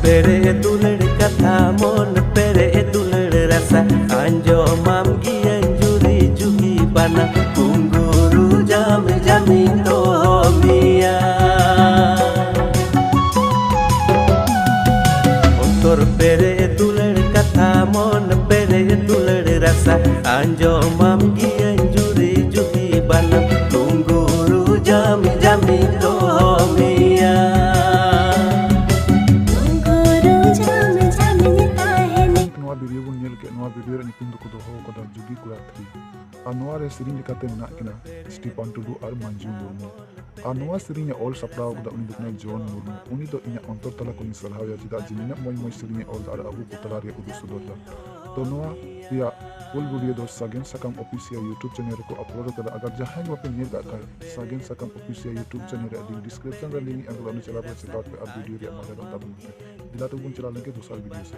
पेरे दुलड़ कथा मन पेरे दुलड़ रसा अंजो माम गियन जुरी जुगी बना कुंगुरु जाम जमीन तो मिया तोर पेरे दुलड़ कथा मन पेरे दुलड़ रसा अंजो माम गियन जुरी जुगी बना कुंगुरु जाम जमीन तो मिया वीडियो को नेल के नवा वीडियो रे निकुम को दोहो कदा जुगी कुरा थ्री अनवा रे सिरिंग लेकाते मेना किना स्टीफन टुडू और मंजू मुर्मू अनवा सिरिंग ऑल सप्राव कदा उनी दुकना जॉन मुर्मू उनी तो इना अंतर तला को सलाह या चिदा जिनिना मोय मोय सिरिंग ऑल और अबू पुतला रे उदु सुदोता तो नवा या फुल वीडियो दो सागेन सकम ऑफिशियल यूट्यूब चैनल को अपलोड कदा अगर जहां वापे नेल का कर सागेन सकम ऑफिशियल यूट्यूब चैनल रे लिंक डिस्क्रिप्शन रे लिंक अगर अनु चला पर चेकआउट पे अब वीडियो रे मजा दता दिला तो गुन चला लेके दूसरा वीडियो से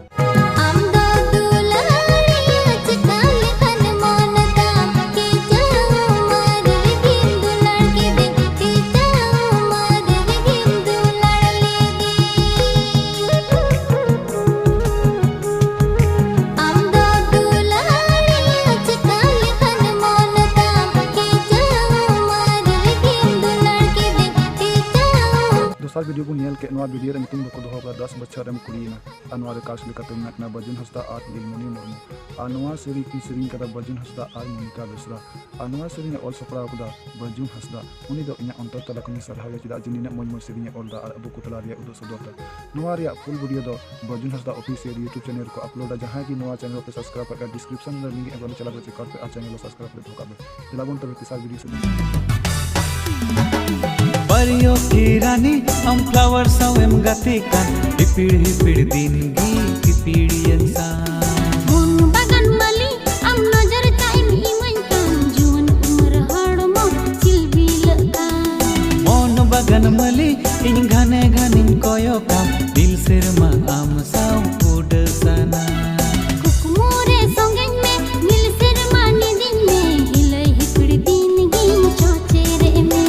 वीडियो को नेल के नवा वीडियो रे निकुम को दोहो 10 बच्चा रम कुड़ीना अनवारे काश लेका तुम नकना बजन हस्ता आठ लिलमनी मुर्मू अनवा सिरी की सिरिंग कदा बजन हस्ता आर मोनिका बेसरा अनवा सिरिंग ऑल सपरा कदा बजन हस्ता उनी दो इना अंतर तला को सरहा या चिदा जिनिना मोय मोय सिरिंग ऑल दा अबु कुतला रे उदो सदोता नवा रे फुल वीडियो दो बजन हस्ता ऑफिशियल यूट्यूब चैनल को अपलोड जहां की नवा चैनल पे सब्सक्राइब कर डिस्क्रिप्शन में लिंक अगर चला कर चेक कर पे आ चैनल को सब्सक्राइब कर धोका दिलाबन तब तीसरा वीडियो से परियों की रानी हम फ्लावर सावेम गति kan hipir hipir dingi hipirian sa mun bagan mali am najar time himan kan juan umar hadmo silbi laka mon bagan mali in घने घने koyo kam dil serma am saw ud sana कुकमोरे संगन में मिल serma ni din में hilai hipir dingi chochere में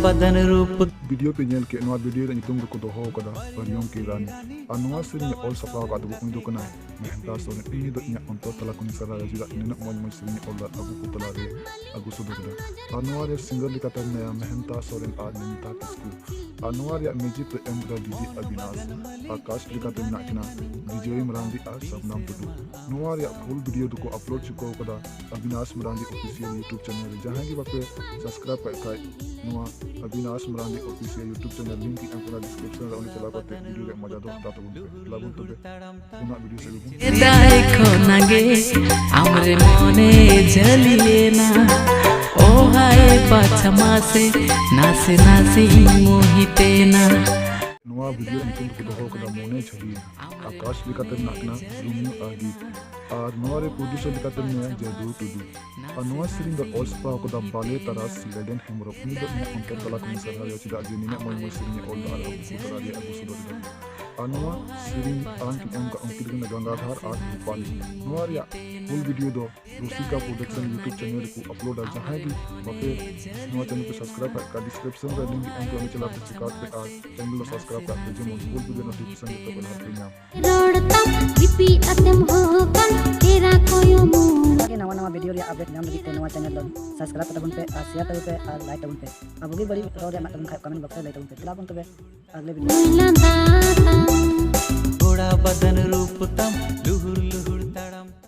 बदन रूप video पे nail के नवा वीडियो रे निकुम को दोहो कदा परियों की रानी अनवा सिरिंग ऑल सप्राव का दबु उनी दुकना मेहनता सोने इनी दो इना अंतर तला कुनी सरा जिदा इना मोय मोय सिरिंग ऑल दा अबु पुतला रे अगु सुदुगदा अनवा रे सिंगर लिकाता नया मेहनता सोरेन आ निमिता किसकू अनवा रे म्यूजिक पे एंड्रा दीदी अविनाश आकाश लिकाता नाकना विजय मरांदी आ सबनाम टुडू नवा रे फुल वीडियो को अपलोड चुको कदा Avinash Marandi official YouTube channel जहां की बापे सब्सक्राइब कर नवा Avinash Marandi official YouTube channel link की अंकरा डिस्क्रिप्शन रे चला करते वीडियो रे मजा दो ता तो लागो तो पुना वीडियो से देखो नागे हमरे मने जलिए ना ओ हाय पाछमा से नासे नासे मोहिते ना नवा वीडियो निकुम को दोहो कदा मोने छली आकाश लिकाते नाकना रूमी आगी और नवा रे प्रोड्यूसर लिकाते ने जदू टुडू और नवा सिरिंग द ऑल स्पा को द बाले तरास लेडन हेमरो नि द ने अंतर तला को सरहा या चिदा जिनी ने मोय मोय सिरिंग ऑल द अरब सुतरा रे अगु सुदो अनवा सिरिंग आंक एम का अंकित ने गंगाधर आर्ट भोपाल नवा रे फुल वीडियो दो रूसिका प्रोडक्शन यूट्यूब चैनल को अपलोड है जहां की वपे नवा चैनल को सब्सक्राइब कर डिस्क्रिप्शन रे लिंक एंकर में चला पे चेकआउट पे आ चैनल को सब्सक्राइब कर जो फुल वीडियो नोटिफिकेशन तो बना देना रोडता हिपी अतम हो कन तेरा कोयो मुन के नवा नवा वीडियो रे अपडेट नाम लगी नवा चैनल सब्सक्राइब कर पे आ शेयर कर पे आ लाइक कर पे अब भी बड़ी रोड में तुम कमेंट बॉक्स में लाइक कर पे दिलाबन तबे अगले वीडियो घोड़ा बदन रूप तम लुहुर लुहुर